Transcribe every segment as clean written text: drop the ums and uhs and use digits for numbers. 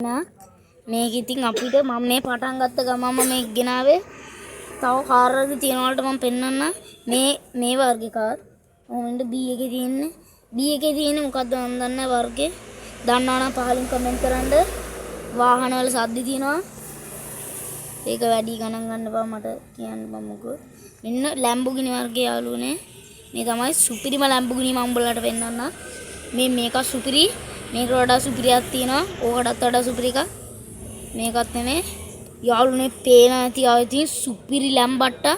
මේක ඉතින් අපිට මම මේ පටන් ගත්ත ගමම මේක ගෙනාවේ තව කාර් වර්ග තියෙනවලට මම පෙන්නන්න මේ වර්ගේ කාර් මොකද B එකේ තියෙන්නේ B එකේ තියෙන්නේ මොකද්ද මම දන්නේ නැහැ වර්ගේ දන්නවනම් පහලින් කමෙන්ට් කරන්න වාහන වල සද්ද තියෙනවා ඒක වැඩි ගණන් ගන්න බා මට කියන්න බමුකෝ මෙන්න ලැම්බෝගිනි වර්ගේ යාළුවනේ මේ තමයි සුපිරිම ලැම්බෝගිනි මම උඹලට පෙන්නන්න මේක සුපිරි මේකට වඩා සුපිරියක් තියෙනවා ඕකටත් වඩා සුපිරි එකක් මේකත් නෙමෙයි යාළුවනේ පේන ඇති ආයේ සුපිරි ලැම්බට්ටා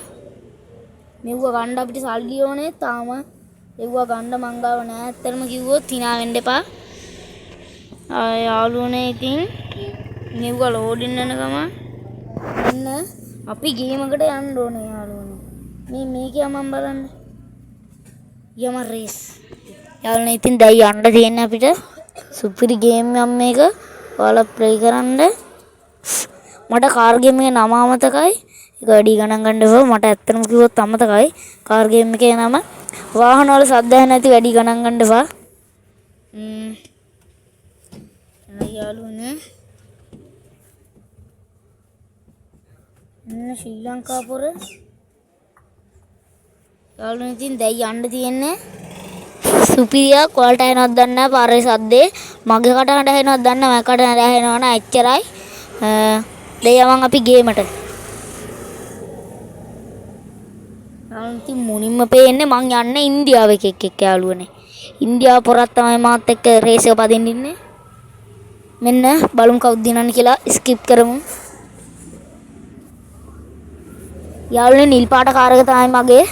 මෙව්ව ගන්න අපිට සල්ලි ඕනේ තාම එව්ව ගන්න මං ගාව නෑ ඇත්තටම කිව්වොත් hina වෙන්න එපා යාළුවනේ ඉතින් මෙව්ව ලෝඩින් වෙන ගම එන්න අපි ගේම් එකට යන්න ඕනේ යාළුවනේ මේක මම බලන්න යම රේස් යාළුවනේ ඉතින් දැන් යන්න තියෙන්නේ අපිට සුපිරි ගේම් එකක් මේක ඔයාලා ප්ලේ කරන්න මට කාර් ගේම් එකේ නම අමතකයි ඒක වැඩි ගණන් ගන්න එපා මට ඇත්තටම කිව්වොත් අමතකයි කාර් ගේම් එකේ නම වාහන වල සද්ද නැති වැඩි ගණන් ගන්න එපා යාළුවනේ ශ්‍රී ලංකා පොර යාළුවනේ ඉතින් දැන් යන්න තියෙන්නේ සුපිරියක් ඔයාලට ඇහෙනවද දන්නේ නැහැ පාරේ සද්දේ මගේ කටහඬ ඇහෙනවද දන්නේ නැහැ මගේ කටහඬ ඇහෙනව නෑ එච්චරයි දැන් යමන් අපි ගේමට ඉතින් මුනින්ම පේන්නේ මං යන්නේ ඉන්දියාව එක්ක යාළුවනේ ඉන්දියාව පොරක් තමයි මාත් එක්ක රේස් එක පදින්න ඉන්නේ මෙන්න බලමු කවුද දිනන්නේ කියලා ස්කිප් කරමු යාළුවනේ නිල් පාට කාර් එක තමයි මගේ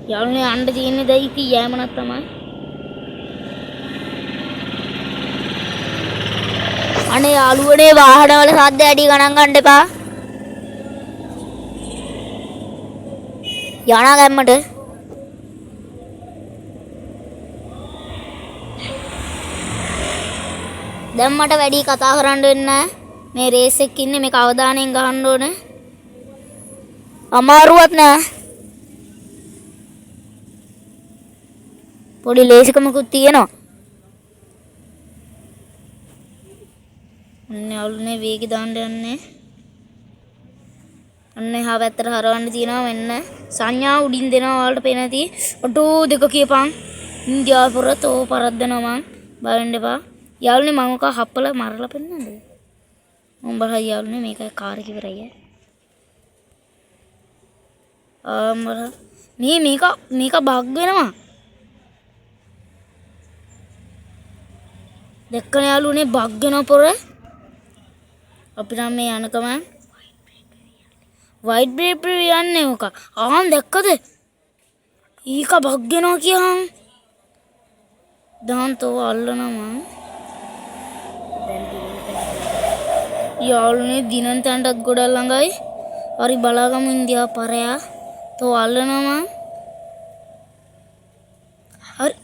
යාළුවනේ යන්න තියෙන්නේ දැන් ඉතින් යෑමනක් තමයි අනේ යාළුවනේ වාහන වල සද්ද ඇඩි ගණන් ගන්න එපා යනා ගැම්මට දැන් මට වැඩි කතා කරන්න වෙන්නේ නැහැ මේ රේස් එකේ ඉන්නේ මේක අවධානයෙන් ගහන්න ඕනේ අමාරුවක් නෑ පොඩි ලේසිකමකුත් තියෙනවා අන්න යාළුවනේ වේගය දාන්න යන්නේ අන්න එහා පැත්තට හරවන්න තියෙනවා මෙන්න සංඥා උඩින් දෙනවා ඔයාලට පේන ඇති ඔටෝ දෙක කියපන් ඉන්දියාව පුරත් ඕ පරද්දනවා මං බලන්න එපා යාළුවනේ මම ඔක හප්පලා මරලා පෙන්නන්නද මම බලයි යාළුවනේ මේක කාර් එක ඉවරයි මේක බග් වෙනවා දැක්කන යාළුවනේ බග් වෙනවා පොර අපිට මේ යනකම වයිට් බ්‍රේක් යන්නේ ඕක ආන් දැක්කද ඊක බග් වෙනවා කියහන් දාන්තෝ අල්ලනවා යාළුවනේ දිනන තැනටත් ගොඩක් ළඟයි හරි බලාගමු ඉන්දියාව පරයා තෝ අල්ලනවා හරි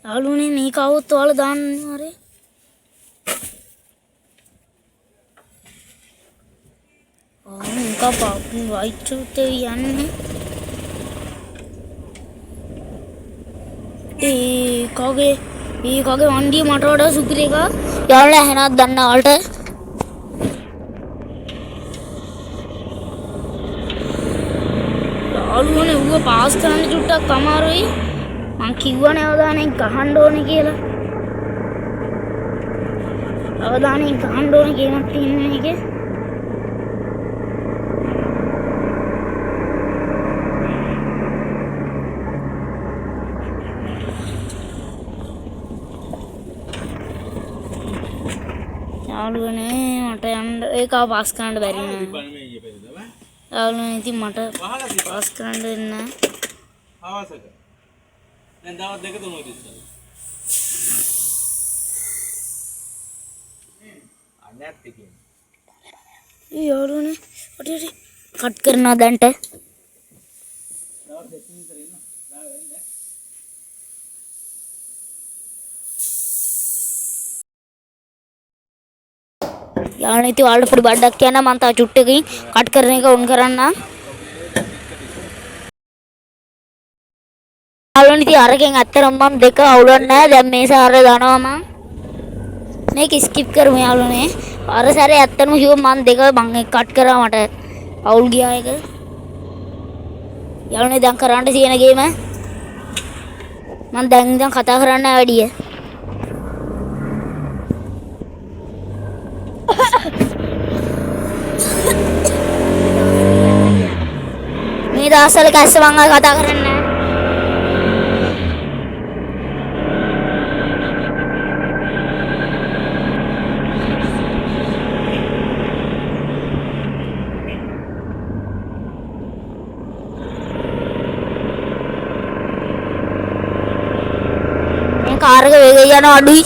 යාළුවනේ මේක આવොත් ඔයාලා දාන්න හරි මේක වයිට් උතේ යන්නේ ඒකගේ වන්දිය මට වඩා සුපිරි එකක් යාළුවනේ ඇහෙනවද දන්න ඔයාලට යාළුවනේ ඌව පාස් කරන්න චුට්ටක් අමාරුයි මං කිව්වනේ අවධානයෙන් ගහන්න ඕනේ කියලා අවධානයෙන් ගහන්න ඕනේ කියනක් තියෙන්නේ මේකේ යාළුවනේ මට යන්න ඒක පාස් කරන්න බැරි නෑ යාළුවනේ ඉතින් මට පාස් කරන්න දෙන්න අවශ්‍යක දැන් දවස් දෙක තුනක් ඉස්සෙල්ලා අනත් කියන්නේ යාළුවනේ ඔටේ කට් කරනවා දැන්ට දවස් දෙකකින් ඉස්සර ඉන්න යාළුවනේ ඉතින් ඔයාලට පොඩි බඩක් කියන්න මම තව චුට්ටකින් කට් කරන එක ඔන් කරන්න ඉතින් අරකින් ඇත්තටම මම දෙක අවුලක් නැහැ. දැන් මේ සාරේ දානවා මම. මේක ස්කිප් කරමු යාළුවනේ. අර සැරේ ඇත්තටම කිව්වා මම දෙක මම කට් කරා මට අවුල් ගියා එක. යාළුවනේ දැන් කරන්න තියෙන ගේම මම දැන් ඉඳන් කතා කරන්න වැඩිය. මේ දවස්වල කැස්ස මම කතා කරන්නේ නැහැ. කාර් එක වේගය යන අඩුයි.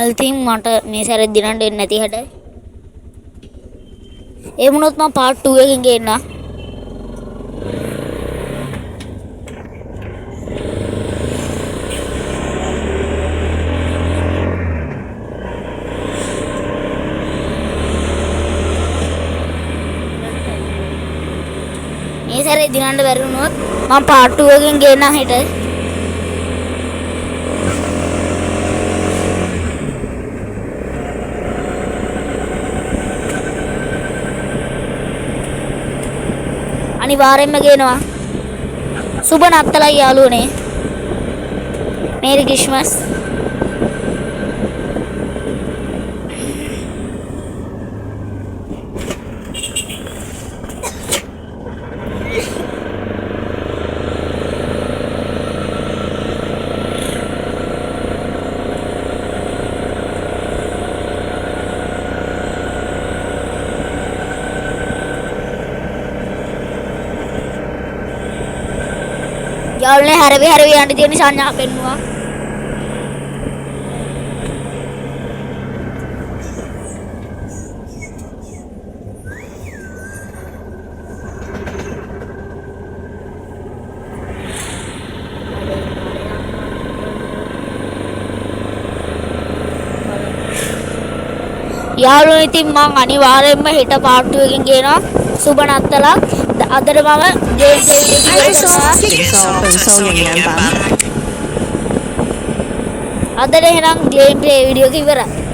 ඉතින් මට මේ සැරේ දිනන්න දෙන්නේ නැති හැට. ඒ වුණොත් මම part 2 එකකින් ගේන්න. මේ සැරේ දිනන්න බැරි වුණොත් මම part 2 එකකින් ගේන්න හිට. අනිවාර්යෙන්ම ගේනවා. සුබ නත්තලයි යාළුවනේ. Mary Christmas. යාළුවනේ හැරවි යන්න තියෙන සංඥා පෙන්නුවා. යාළුවනේ ඉතින් මං අනිවාර්යෙන්ම හෙට part 2 එකකින් ගේනවා. සුබ නත්තලක්. අදට මම ගේම් අදට එහෙනම් ගේම් ප්ලේ වීඩියෝ එක ඉවරයි.